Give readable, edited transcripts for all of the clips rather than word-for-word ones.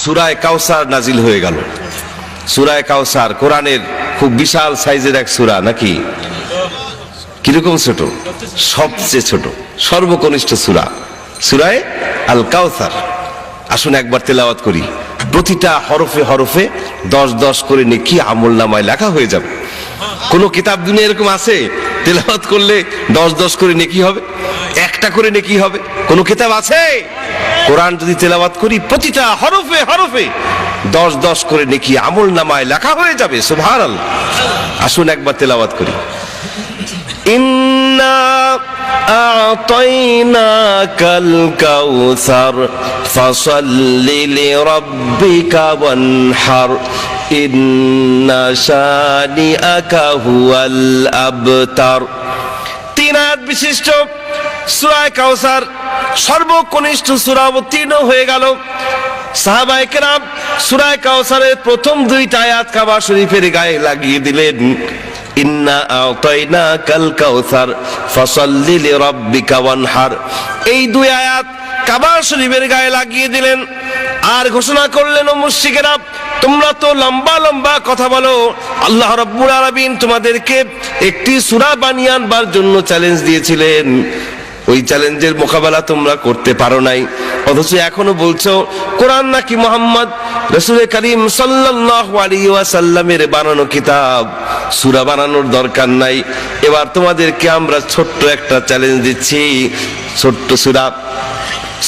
সূরা কাউসার নাজিল হয়ে গেল। সূরা কাউসার কোরআনের খুব বিশাল সাইজের এক সূরা, নাকি? কিরকম ছোট? সবচেয়ে ছোট, সর্বকনিষ্ঠ সূরা, সূরা আল কাউসার। আসুন একবার তেলাওয়াত করি। প্রতিটা হরফে হরফে 10-10 করে নেকি আমলনামায় লেখা হয়ে যাবে। কোন কিতাব দুনিয়া এরকম আছে তেলাওয়াত করলে 10-10 করে নেকি হবে, একটা করে নেকি হবে? কোন কিতাব আছে? কোরআন যদি তেলাওয়াত করি প্রতিটা হরফে হরফে 10-10 করে নেকি আমলনামায় লেখা হয়ে যাবে। সুবহানাল্লাহ। আসুন একবার তেলাওয়াত করি। ইন্না আ'তাইনাকাল কাউসার ফাসাল্লি লিরাব্বিকা ওয়ানহার ইন্না শানিআকা হুয়াল আবতার। 3 আয়াত বিশিষ্ট সূরা কাউসার, সর্বকনিষ্ঠ সূরা অবতীর্ণ হয়ে গেল। সাহাবায়ে কেরাম সূরা কাউসারের প্রথম 2টা আয়াত কাবা শরীফের গায়ে লাগিয়ে দিলেন। ইন্না আ'তাইনাকাল কাউসার ফাসাল্লি লিরাব্বিকা ওয়ানহার, এই 2 আয়াত কাবা শরীফের গায়ে লাগিয়ে দিলেন। আর ঘোষণা করলেন, ও মুশরিকেরা, তোমরা তো লম্বা লম্বা কথা বলো, আল্লাহ রাব্বুল আলামিন তোমাদেরকে একটি সূরা বানিয়ে আনবার জন্য চ্যালেঞ্জ দিয়েছিলেন, ওই চ্যালেঞ্জের মোকাবেলা তোমরা করতে পারো নাই, অথচ এখনো বলছো কোরআন নাকি মুহাম্মদ রাসূল করিম সাল্লাল্লাহু আলাইহি ওয়াসাল্লামের বানানো কিতাব, সূরা বানানোর দরকার নাই। এবার তোমাদেরকে আমরা ছোট্ট একটা চ্যালেঞ্জ দিচ্ছি। ছোট্ট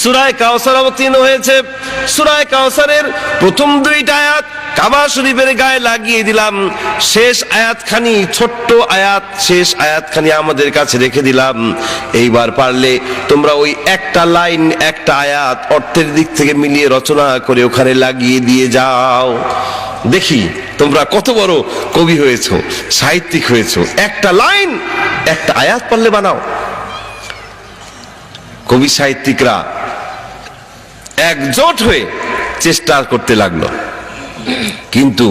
সূরা কাউসার অবতীর্ণ হয়েছে। সূরা কাউসারের প্রথম 2টা আয়াত কাবা শরীফের গায়ে লাগিয়ে দিলাম। শেষ আয়াতখানি, ছোট্ট আয়াত, শেষ আয়াতখানি আমাদের কাছে রেখে দিলাম। এইবার পারলে তোমরা ওই একটা লাইন, একটা আয়াত অর্থের দিক থেকে মিলিয়ে রচনা করে ওখানে লাগিয়ে দিয়ে যাও। দেখি তোমরা কত বড় কবি হয়েছো, সাহিত্যিক হয়েছো। একটা লাইন, একটা আয়াত পারলে বানাও। কবি সাহিত্যিকরা একজোট হয়ে চেষ্টা করতে লাগলো, কিন্তু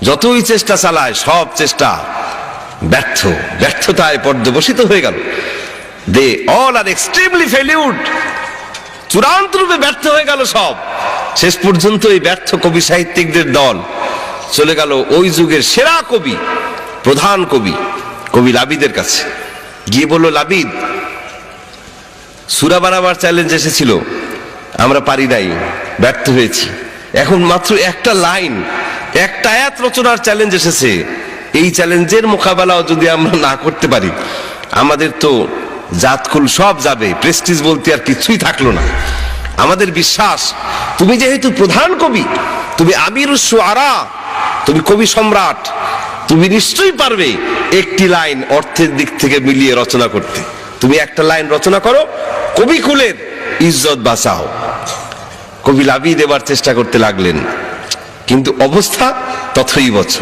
যতই চেষ্টা চালায় সব চেষ্টা ব্যর্থতায় পর্যবসিত হয়ে গেল। দে অল আর এক্সট্রিমলি ফেলিউড, চূড়ান্ত রূপে ব্যর্থ হয়ে গেল সব। শেষ পর্যন্ত এই ব্যর্থ কবি সাহিত্যিকদের দল চলে গেল ওই যুগের সেরা কবি, প্রধান কবি লাবিদের কাছে। গিয়ে বলল, লাবিদ, সূরা বানাবার চ্যালেঞ্জ এসেছিল, আমরা পারি নাই, ব্যর্থ হয়েছি। এখন মাত্র একটা লাইন, একটা আয়াত রচনার চ্যালেঞ্জ এসেছে। এই চ্যালেঞ্জের মোকাবেলাও যদি আমরা না করতে পারি, আমাদের তো জাতকুল সব যাবে, প্রেস্টিজ বলতে আর কিছুই থাকলো না। আমাদের বিশ্বাস, তুমি যেহেতু প্রধান কবি, তুমি আমিরুশ শুআরা, তুমি কবি সম্রাট, তুমি নিশ্চয়ই পারবে একটি লাইন অর্থের দিক থেকে মিলিয়ে রচনা করতে। তুমি একটা লাইন রচনা করো, কবি কুলের ইজ্জত বাঁচাও। কবি লাবিদ এবার চেষ্টা করতে লাগলেন, কিন্তু অবস্থা তথৈবচ।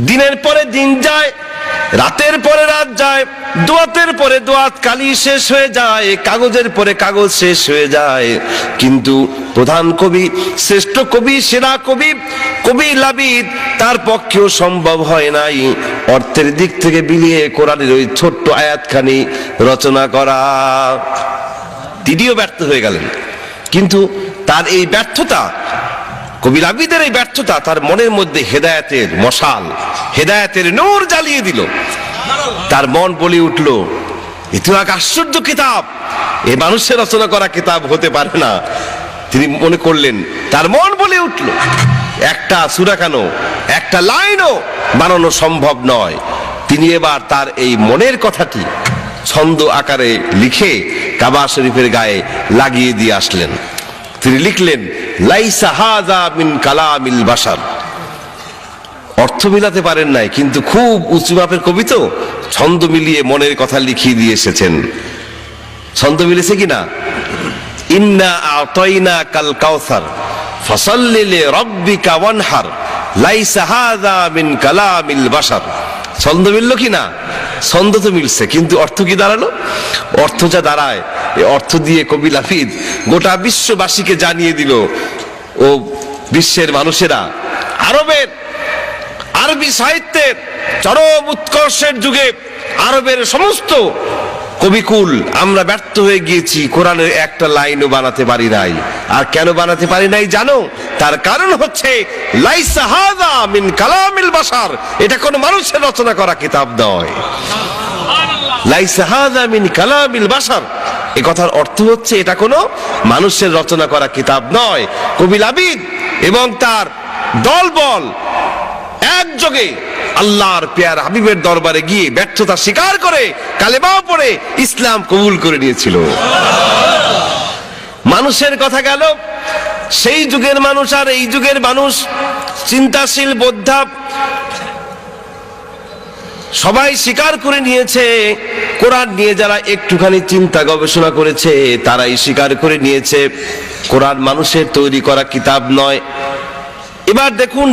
দিনের পরে দিন যায়, রাতের পরে রাত যায়, দোয়াতের পরে দোয়াত, কালি শেষ হয়ে যায়, কাগজের পরে কাগজ শেষ হয়ে যায়, কিন্তু প্রধান কবি, শ্রেষ্ঠ কবি, সেরা কবি লাবিদ, তার পক্ষেও সম্ভব হয় নাই অর্থের দিক থেকে বিলিয়ে কোরআনের ওই ছোট্ট আয়াতখানি রচনা করা। তিনিও ব্যর্থ হয়ে গেলেন। কিন্তু তার এই ব্যর্থতা, কবি লাবিদের এই ব্যর্থতা তার মনের মধ্যে হেদায়েতের মশাল, হেদায়েতের নূর জ্বালিয়ে দিল। তার মন বলে উঠল, এ তো এক আশ্চর্য কিতাব, এ মানুষের রচনা করা কিতাব হতে পারে না। তিনি মনে করলেন, তার মন বলে উঠল, একটা সূরা কেন, একটা লাইনও বানানো সম্ভব নয়। তিনি এবার তার এই মনের কথাটি ছন্দ আকারে লিখে কাবা শরীফের গায়ে লাগিয়ে দিয়ে আসলেন। তিনি লিখলেন, লাইসা হাযা মিন কালামিল বাশার। অর্থ মিলাতে পারেন নাই, কিন্তু খুব উঁচু মাপের কবি তো, ছন্দ মিলিয়ে মনের কথা লিখিয়ে দিয়ে এসেছেন। ছন্দ মিলেছে কিনা? ইন্না আ'তাইনাকাল কাউসার ফাসাল্লি লিরাব্বিকা ওয়ানহার লাইসা হাযা মিন কালামিল বাশার। ছন্দ মিলল কিনা? ছন্দ তো মিলছে, কিন্তু অর্থ কি দাঁড়ালো? অর্থ যা দাঁড়ায়, এই অর্থ দিয়ে কবি লাবিদ গোটা বিশ্ববাসীকে জানিয়ে দিল, ও বিশ্বের মানুষেরা, আরবি সাহিত্যের চরম উৎকর্ষের যুগে আরবের সমস্ত কবিকুল আমরা ব্যর্থ হয়ে গিয়েছি, কোরআনের একটা লাইনও বানাতে পারি নাই। আর কেন বানাতে পারি নাই জানো? তার কারণ হচ্ছে লাইসা হাযা মিন কালামিল বাশার, এটা কোনো মানুষের রচনা করা কিতাব নয়। লাইসা হাযা মিন কালামিল বাশার, এই কথার অর্থ হচ্ছে এটা কোনো মানুষের রচনা করা কিতাব নয়। কবি লাবিদ এবং তার দলবল একযোগে আল্লাহর পেয়ার হাবিবের দরবারে গিয়ে ব্যর্থতা স্বীকার করে কালেমা পড়ে ইসলাম কবুল করে নিয়েছিল। মানুষের কথা গেল, সেই যুগের মানুষ আর এই যুগের মানুষ, চিন্তাশীল বোদ্ধা সবাই স্বীকার করে নিয়েছে। কোরআন নিয়ে যারা একটুখানি চিন্তা গবেষণা করেছে তারাই স্বীকার করে নিয়েছে কোরআন মানুষের তৈরি করা কিতাব নয়। এবার দেখুন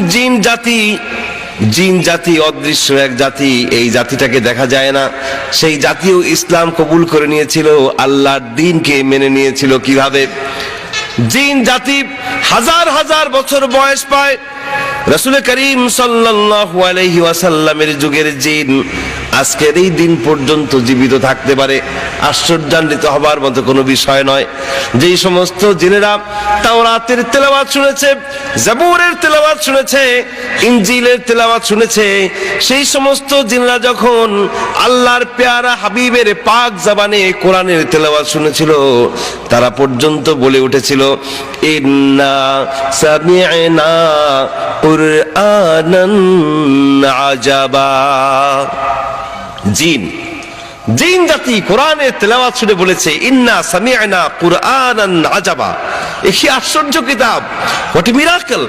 জিন জাতি অদৃশ্য এক জাতি, এই জাতিটাকে দেখা যায় না, সেই জাতিও ইসলাম কবুল করে নিয়েছিল, আল্লাহর দ্বীনকে মেনে নিয়েছিল। কিভাবে? জিন জাতি হাজার হাজার বছর বয়স পায়। রাসূল করিম সাল্লাল্লাহু আলাইহি ওয়াসাল্লামের যুগের জিন আজকের এই দিন পর্যন্ত জীবিত থাকতে পারে, আশ্চর্যান্বিত হবার মতো কোনো বিষয় নয়। যেই সমস্ত জিনেরা তাওরাতের তেলাওয়াত শুনেছে, জাবুরের তেলাওয়াত শুনেছে, ইনজিলের তেলাওয়াত শুনেছে, সেই সমস্ত জিনেরা যখন আল্লাহর পেয়ারা হাবিবের পাক জবানে কোরআনের তেলাওয়াত শুনেছিল, তারা পর্যন্ত বলে উঠেছিল ইন্না সামি'না কুরআনান আজাবা। জিন জাতি কোরআনের তেলাওয়াত শুনে বলেছে ইন্না সামি'না কুরআনান আজাবা, কি আশ্চর্য কিতাব, হোয়াট এ মিরাকল,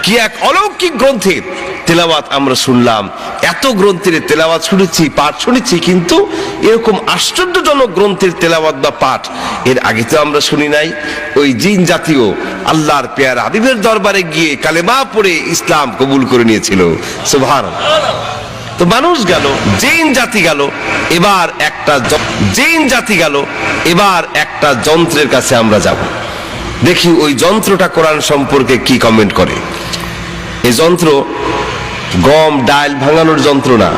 কি এক অলৌকিক গ্রন্থের তেলাওয়াত আমরা শুনলাম। এত গ্রন্থের তেলাওয়াত শুনেছি, পাঠ শুনেছি, কিন্তু এরকম আশ্চর্যজনক গ্রন্থের তেলাওয়াত বা পাঠ এর আগে তো আমরা শুনি নাই। ওই জিন জাতিও আল্লাহর পেয়ারা হাবিবের দরবারে গিয়ে কালেমা পড়ে ইসলাম কবুল করে নিয়েছিল। সুবহানাল্লাহ। তো মানুষ গেল, জিন জাতি গেল, এবার একটা যন্ত্রের কাছে আমরা যাব, দেখি ওই যন্ত্রটা কোরআন সম্পর্কে কি কমেন্ট করে। এই যন্ত্র গম ডাল ভাঙানোর যন্ত্র না,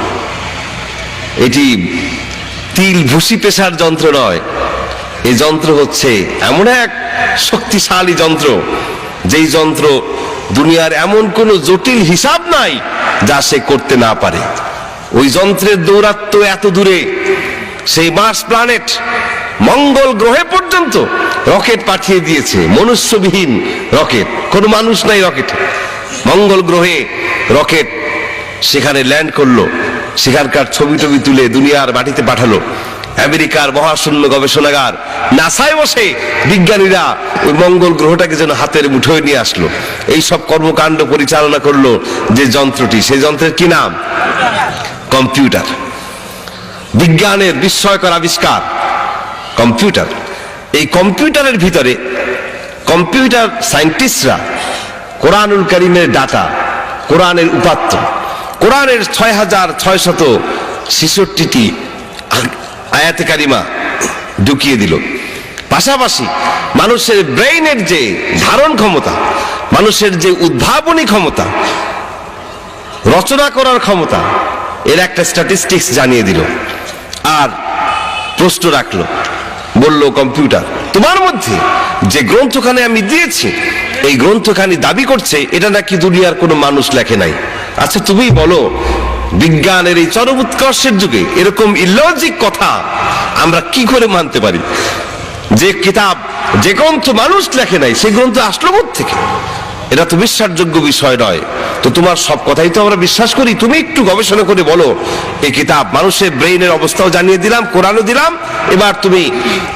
এটি তিল ভুসি পেশার যন্ত্র নয়। এই যন্ত্র হচ্ছে এমন এক শক্তিশালী যন্ত্র, যেই যন্ত্র দুনিয়ার এমন কোন জটিল হিসাব নাই যা সে করতে না পারে। ওই যন্ত্রের দৌরাত্ম এত দূরে, সেই মার্স প্ল্যানেট মঙ্গল গ্রহে পর্যন্ত রকেট পাঠিয়ে দিয়েছে, মনুষ্যবিহীন রকেট, কোনো মানুষ নাই রকেটে। মঙ্গল গ্রহে রকেট সেখানে ল্যান্ড করলো, সেখানকার ছবি টবি তুলে দুনিয়ার মাটিতে পাঠালো। আমেরিকার মহাশূন্য গবেষণাগার নাসায় বসে বিজ্ঞানীরা ওই মঙ্গল গ্রহটাকে যেন হাতের মুঠোয় নিয়ে আসলো। এই সব কর্মকাণ্ড পরিচালনা করলো যে যন্ত্রটি, সেই যন্ত্রের কি নাম? কম্পিউটার। বিজ্ঞানের বিস্ময়কর আবিষ্কার কম্পিউটার। এই কম্পিউটারের ভিতরে কম্পিউটার সায়েন্টিস্টরা কোরআনুল কারীমের ডাটা, কোরআনের উপাত্ত, কোরআনের 6666টি আয়াতে কারিমা ঢুকিয়ে দিল। পাশাপাশি মানুষের ব্রেইনের যে ধারণ ক্ষমতা, মানুষের যে উদ্ভাবনী ক্ষমতা, রচনা করার ক্ষমতা, এর একটা স্ট্যাটিস্টিক্স জানিয়ে দিল। আর প্রশ্ন রাখলো, বলল কম্পিউটার, তোমার মধ্যে যে গ্রন্থখানি আমি দিয়েছি, এই গ্রন্থখানি দাবি করছে এটা নাকি দুনিয়ার কোনো মানুষ লেখে নাই। আচ্ছা তুমি বলো, বিজ্ঞানের এই চরম উৎকর্ষের যুগে এরকম ইলজিক কথা আমরা কি করে মানতে পারি? যে কিতাব, যে গ্রন্থ মানুষ লেখে নাই, সেই গ্রন্থ আসলো কোত্থেকে? এটা তো বিশ্বাসযোগ্য বিষয় নয়। তো তোমার সব কথাই তো আমরা বিশ্বাস করি, তুমি একটু গবেষণা করে বলো। এই কিতাব মানুষের ব্রেইনের অবস্থাও জানিয়ে দিলাম, কোরআনও দিলাম, এবার তুমি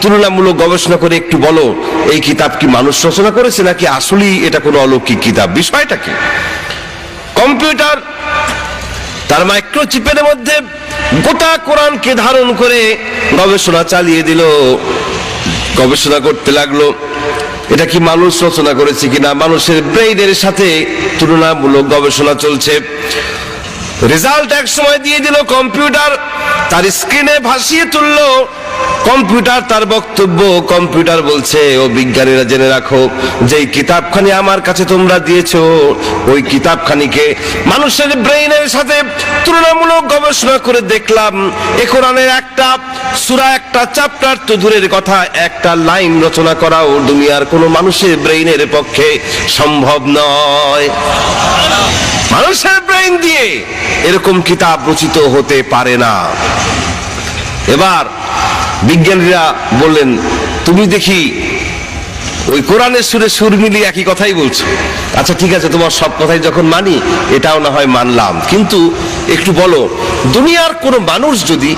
তুলনামূলক গবেষণা করে একটু বলো এই কিতাব কি মানুষ রচনা করেছে নাকি আসলেই এটা কোনো অলৌকিক কিতাব, বিষয়টা কি? কম্পিউটার তার মাইক্রোচিপের মধ্যে গোটা কোরআনকে ধারণ করে গবেষণা চালিয়ে দিল। গবেষণা করতে লাগলো এটা কি মানুষ রচনা করেছে কিনা, মানুষের ব্রেইনের সাথে তুলনামূলক গবেষণা চলছে। রেজাল্ট এক সময় দিয়ে দিল কম্পিউটার, তার স্ক্রিনে ভাসিয়ে তুললো কম্পিউটার তার বক্তব্য, কম্পিউটার বলছে, ও বিজ্ঞানীরা জেনে রাখো, যেই কিতাবখানি আমার কাছে তোমরা দিয়েছো, ওই কিতাবখানিকে মানুষের ব্রেইনের সাথে তুলনামূলক গবেষণা করে দেখলাম, এ কোরআনের একটা সূরা, একটা চ্যাপ্টার তো দূরের কথা, একটা লাইন রচনা করাও দুনিয়ার কোনো মানুষের ব্রেইনের পক্ষে সম্ভব নয়। মানুষের ব্রেইন দিয়ে এরকম কিতাব রচিত হতে পারে না। এবার বিজ্ঞানীরা বললেন, তুমি দেখি ওই কোরআনের সুরে সুর মিলিয়ে একই কথাই বলছো। আচ্ছা ঠিক আছে, তোমার সব কথাই যখন মানি, এটাও না হয় মানলাম, কিন্তু একটু বলো, দুনিয়ার কোনো মানুষ যদি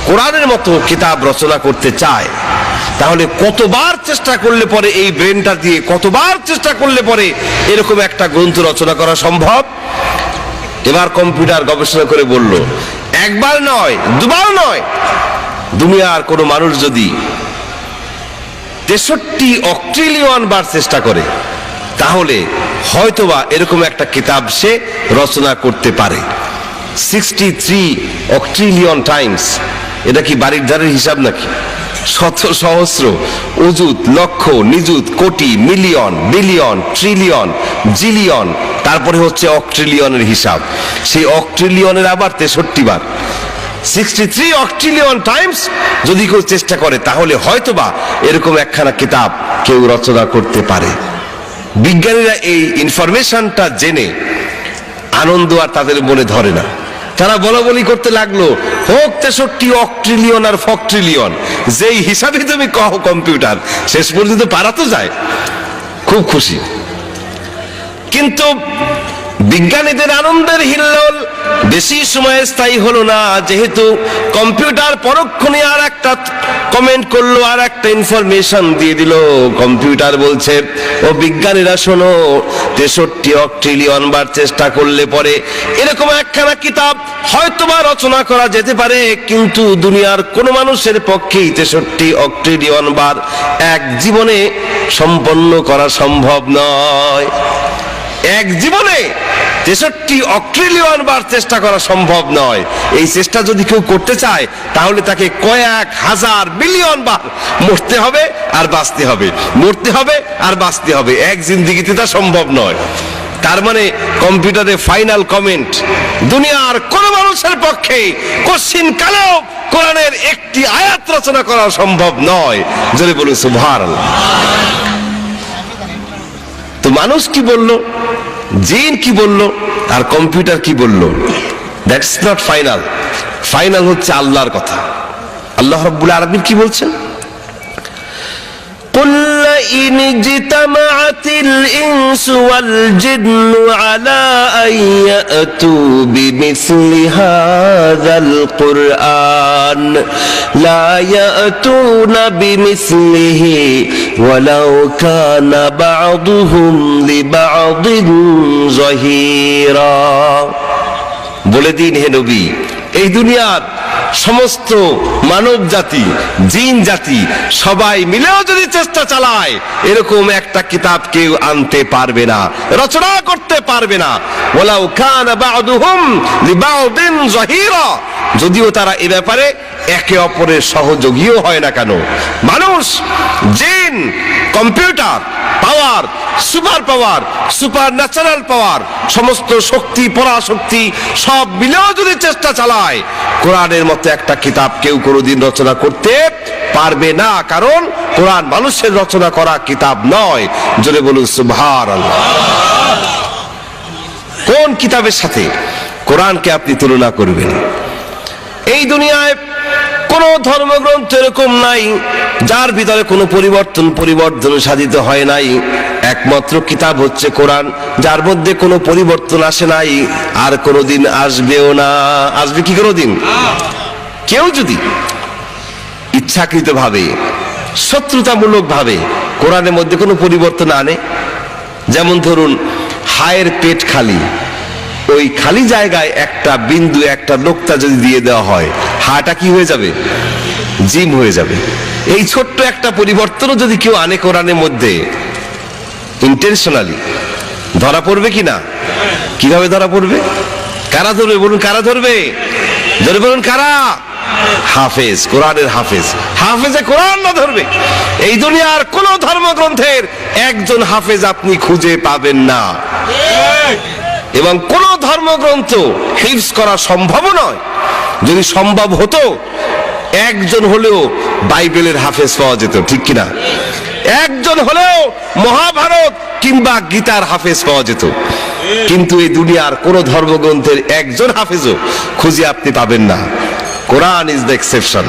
কোরআনের মতো কিতাব রচনা করতে চায়, তাহলে কতবার চেষ্টা করলে পরে এই ব্রেনটা দিয়ে কতবার চেষ্টা করলে পরে এরকম একটা গ্রন্থ রচনা করা সম্ভব? এবার কম্পিউটার গবেষণা করে বলল, একবার নয়, দুবার নয়, দুনিয়ার কোনো মানুষ যদি 63 অক্ট্রিলিয়ন বার চেষ্টা করে, তাহলে হয়তোবা এরকম একটা কিতাব সে রচনা করতে পারে। 63 অক্ট্রিলিয়ন টাইমস, এটা কি বাড়ির ধারের হিসাব নাকি? শত সহস্র, অযুত, লক্ষ, নিযুত, কোটি, মিলিয়ন, বিলিয়ন, ট্রিলিয়ন, জিলিয়ন, তারপরে হচ্ছে অক্ট্রিলিয়নের হিসাব। সেই অক্ট্রিলিয়নের আবার 63 বার, 63 অক্ট্রিলিয়ন টাইমস যদি কেউ চেষ্টা করে, তাহলে হয়তোবা এরকম একখানা কিতাব কেউ রচনা করতে পারে। বিজ্ঞানীরা এই ইনফরমেশনটা জেনে আনন্দ আর তাদের মনে ধরে না। তারা বলাবলি করতে লাগলো, হোক 63 অক্ট্রিলিয়ন আর ফক্ট্রিলিয়ন, যেই হিসাবে তুমি কহো কম্পিউটার, শেষ পর্যন্ত পারা তো যায়। খুব খুশি। কিন্তু বিজ্ঞানীদের আনন্দের হিল্লোল বেশি সময় স্থায়ী হলো না, যেহেতু কম্পিউটার পরক্ষণে আর একটা কমেন্ট করলো, আর একটা ইনফরমেশন দিয়ে দিল। কম্পিউটার বলছে, ও বিজ্ঞানীরা শোনো, 63 অক্ট্রিলিয়ন বার চেষ্টা করলে পরে এরকম একখানা কিতাব হয়তোবা রচনা করা যেতে পারে, কিন্তু দুনিয়ার কোনো মানুষের পক্ষেই 63 অক্ট্রিলিয়ন বার এক জীবনে সম্পন্ন করা সম্ভব নয়। এক জীবনে 63 অক্ট্রিলিয়ন বার চেষ্টা করা সম্ভব নয়। এই চেষ্টা যদি কেউ করতে চায়, তাহলে তাকে কয়েক হাজার বিলিয়ন বার মরতে হবে আর বাঁচতে হবে, মরতে হবে আর বাঁচতে হবে। এক জিন্দেগিতে তা সম্ভব নয়। তার মানে কম্পিউটারে ফাইনাল কমেন্ট, দুনিয়ার কোন মানুষের পক্ষে কোশ্চিন কালেও কোরআনের একটি আয়াত রচনা করা সম্ভব নয়। জোরে বলুন সুবহানাল্লাহ। তো মানুষ কি বলল, জিন কি বলল, আর কম্পিউটার কি বলল, দ্যাটস নট ফাইনাল। ফাইনাল হচ্ছে আল্লাহর কথা। আল্লাহ রাব্বুল আলামিন কি বলছেন? قل إن اجتمعت الإنس والجن على أن يأتوا بمثل هذا القرآن لا يأتون بمثله ولو كان بعضهم لبعض ظهيرا। বলে দিন হে নবী, এই দুনিয়ার সমস্ত মানব জাতি, জিন জাতি সবাই মিলেও যদি চেষ্টা চালায়, এরকম একটা কিতাব কেউ আনতে পারবে না, রচনা করতে পারবে না। ওয়ালাউ কানা বা'দুহুম লিবা'দিন যাহিরা, যদিও তারা এ ব্যাপারে একে অপরের সহযোগীও হয় না কেন। মানুষ, জিন, কম্পিউটার, পাওয়ার, সুপার পাওয়ার, সুপার ন্যাচারাল পাওয়ার, সমস্ত শক্তি, পরাশক্তি সব মিলেও যদি চেষ্টা চালায়, কোরআনের মতো একটা কিতাব কেউ কোনোদিন রচনা করতে পারবে না, কারণ কোরআন মানুষের রচনা করা কিতাব নয়। জোরে বলুন সুবহানাল্লাহ। কোন কিতাবের সাথে কোরআনকে আপনি তুলনা করবেন? এই দুনিয়ায় কোন ধর্মগ্রন্থ এরকম নাই যার ভিতরে কোনো পরিবর্তন সাধিত হয় নাই। একমাত্র কিতাব হচ্ছে কোরআন, যার মধ্যে কোনো পরিবর্তন আসে নাই, আর কোনোদিন আসবেও না। আসবে কি কোনোদিন? কেউ যদি ইচ্ছাকৃত ভাবে, শত্রুতামূলক ভাবে কোরআনের মধ্যে কোনো পরিবর্তন আনে, যেমন ধরুন হায়ের পেট খালি, ওই খালি জায়গায় একটা বিন্দু, একটা নোক্তা যদি দিয়ে দেওয়া হয়, হাটা কি হয়ে যাবে? জিম হয়ে যাবে। এই ছোট্ট একটা পরিবর্তনও যদি কেউ আনে কোরআনের মধ্যে ইন্টেনশনালি, ধরা পড়বে কি না? কিভাবে ধরা পড়বে? কারা ধরবে বলুন? কারা ধরবে? ধরে বলুন কারা? হাফেজ, কোরআনের হাফেজ। হাফেজে কোরআন না ধরবে, এই দুনিয়ার কোন ধর্মগ্রন্থের একজন হাফেজ আপনি খুঁজে পাবেন না, এবং কোন ধর্মগ্রন্থ হিফজ করা সম্ভব নয়। যদি সম্ভব হতো একজন হলেও বাইবেলের হাফেজ পাওয়া যেত, ঠিক কিনা? একজন হলেও মহাভারত কিংবা গীতার হাফেজ পাওয়া যেত, কিন্তু এই দুনিয়ার কোন ধর্মগ্রন্থের একজন হাফেজও খুঁজে আপনি পাবেন না। Quran is the exception.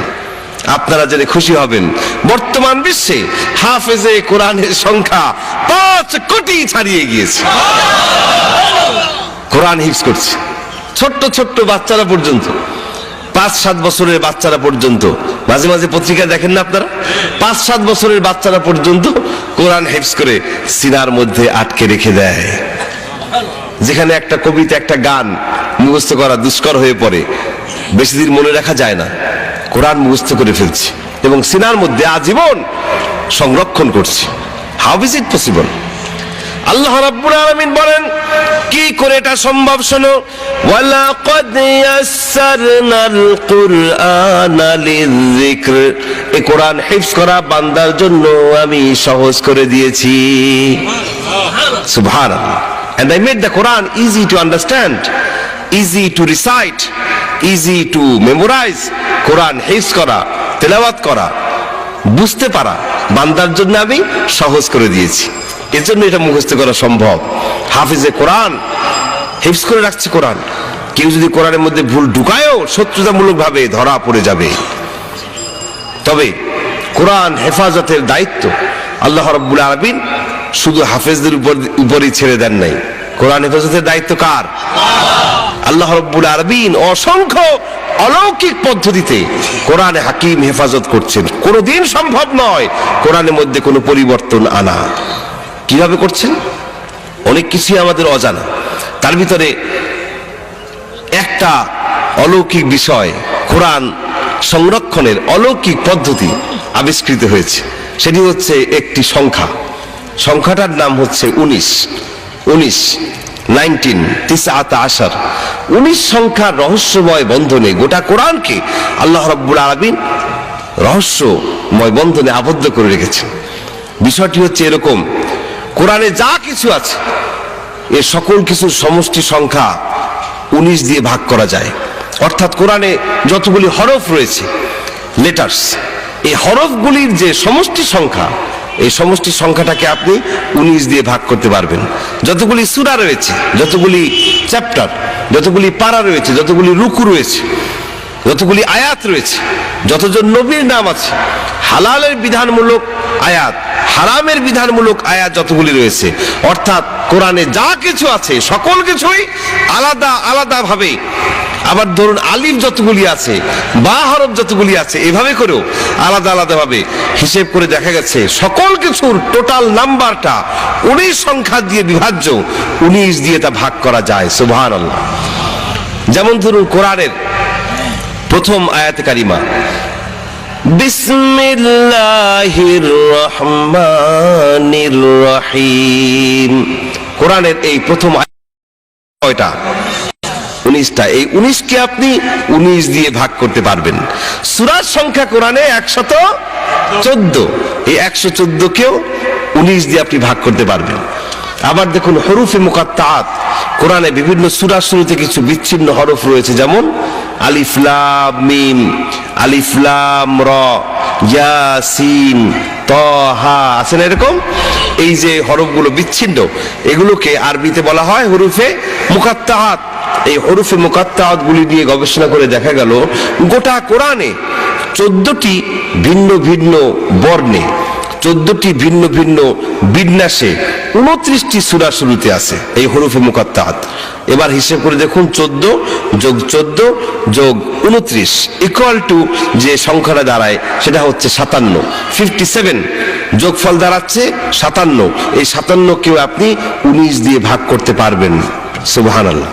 আপনারা জেনে খুশি হবেন, বর্তমান বিশ্বে হাফেজে কোরআনের সংখ্যা 5 কোটি ছাড়িয়ে গিয়েছে। কোরআন হিফজ করছে ছোট্ট ছোট্ট বাচ্চারা পর্যন্ত, 5-7 বছরের বাচ্চারা পর্যন্ত। মাঝে মাঝে পত্রিকা দেখেন না আপনারা, 5-7 বছরের বাচ্চারা পর্যন্ত কোরআন হিফজ করে সিনার মধ্যে আটকে রেখে দেয়। যেখানে একটা কবিতা, একটা গান মুখস্থ করা দুষ্কর হয়ে পড়ে, বেশি দিন মনে রাখা যায় না, কোরআন মুখস্থ করে ফেলছি এবং সিনার মধ্যে আজীবন সংরক্ষণ করছি। How is it possible? আল্লাহ রাব্বুল আলামিন বলেন কি করে এটা সম্ভব? শোনো, ওয়ালাকাদ ইয়াসসারনাল কুরআনা লিযিকর, এই কোরআন হিফজ করা বান্দার জন্য আমি সহজ করে দিয়েছি। সুবহানাল্লাহ। And I made the Quran easy to understand, easy to recite, easy to memorize. কোরআন হিফজ করা, তেলাওয়াত করা, বুঝতে পারা বান্দার জন্য আমি সহজ করে দিয়েছি। এজন্য এটা মুখস্থ করা সম্ভব। হাফিজে কোরআন হিফজ করে রাখছে কোরআন। কেউ যদি কোরআনের মধ্যে ভুল ঢুকায়ও শত্রুতামূলক ভাবে ধরা পড়ে যাবে। তবে কোরআন হেফাজতের দায়িত্ব আল্লাহ রাব্বুল আলামিন শুধু হাফেজদের উপরই ছেড়ে দেন নাই। কোরআন হেফাজতের দায়িত্ব কার? আল্লাহ রাব্বুল আলামিন অসংখ্য অলৌকিক পদ্ধতিতে কোরআনে হাকিম হেফাজত করছেন। কোনোদিন সম্ভব নয় কোরআনের মধ্যে কোনো পরিবর্তন আনা। কিভাবে করছেন? অনেক কিছুই আমাদের অজানা। তার ভিতরে একটা অলৌকিক বিষয়, কোরআন সংরক্ষণের অলৌকিক পদ্ধতি আবিষ্কৃত হয়েছে। সেটি হচ্ছে একটি সংখ্যা। সংখ্যাটার নাম হচ্ছে 19। 19 সংখ্যার রহস্যময় বন্ধনে গোটা কোরআনকে আল্লাহ রাব্বুল আলামিন রহস্যময় বন্ধনে আবদ্ধ করে রেখেছেন। বিষয়টি হচ্ছে এরকম, কোরআনে যা কিছু আছে এর সকল কিছুর সমষ্টি সংখ্যা 19 দিয়ে ভাগ করা যায়। অর্থাৎ কোরআনে যতগুলি হরফ রয়েছে, লেটার্স, এই হরফগুলির যে সমষ্টি সংখ্যা, এই সমষ্টি সংখ্যাটাকে আপনি 19 দিয়ে ভাগ করতে পারবেন। যতগুলি সূরা রয়েছে, যতগুলি চ্যাপ্টার, যতগুলি পারা রয়েছে, যতগুলি রুকু রয়েছে, যতগুলি আয়াত রয়েছে, যতজন নবীর নাম আছে, হালালের বিধানমূলক আয়াত, হারামের বিধানমূলক আয়াত যতগুলি রয়েছে, অর্থাৎ কোরআনে যা কিছু আছে সকল কিছুই আলাদা আলাদা ভাবে, আবার ধরুন আলিফ যতগুলি আছে, বা হরফ যতগুলি আছে, এভাবে করেও আলাদা আলাদা ভাবে হিসেব করে দেখা গেছে সকল কিছুর টোটাল নাম্বারটা 19 সংখ্যা দিয়ে বিভাজ্য, 19 দিয়ে তা ভাগ করা যায়। সুবহানাল্লাহ। যেমন ধরুন কোরআনের প্রথম আয়াতে কারিমা বিসমিল্লাহির রহমানির রহিম, কোরআনের এই প্রথম কয়টা? 19টা। এই 19কে আপনি 19 দিয়ে ভাগ করতে পারবেন। সূরার সংখ্যা কোরআনে 114, এই 114কেও 19 দিয়ে আপনি ভাগ করতে পারবেন। আবার দেখুন হরুফে মুকাত্তাআত, কোরআনে বিভিন্ন সূরার শুরুতে কিছু বিচ্ছিন্ন হরফ রয়েছে, যেমন আলিফ লাম মিম, আলিফ লাম র, ইয়াসিন, তাহা, আছে না এরকম? এই যে হরফগুলো বিচ্ছিন্ন, এগুলোকে আরবিতে বলা হয় হরুফে মুকাত্তাআত। এই হরুফে মুকাত্তাআত গুলি নিয়ে গবেষণা করে দেখা গেল গোটা কোরআনে 14টি ভিন্ন ভিন্ন বর্ণে, 14টি ভিন্ন ভিন্ন বিন্যাসে 29টি সূরা শুরুতে আছে এই হরুফে মুকাত্তাআত। এবার হিসাব করে দেখুন, 14 যোগ 14 যোগ 29 ইকুয়াল টু যে সংখ্যাটা দাঁড়ায় সেটা হচ্ছে 57। 57 যোগফল দাঁড়াচ্ছে 57। এই 57কেও আপনি 19 দিয়ে ভাগ করতে পারবেন। সুবহানাল্লাহ।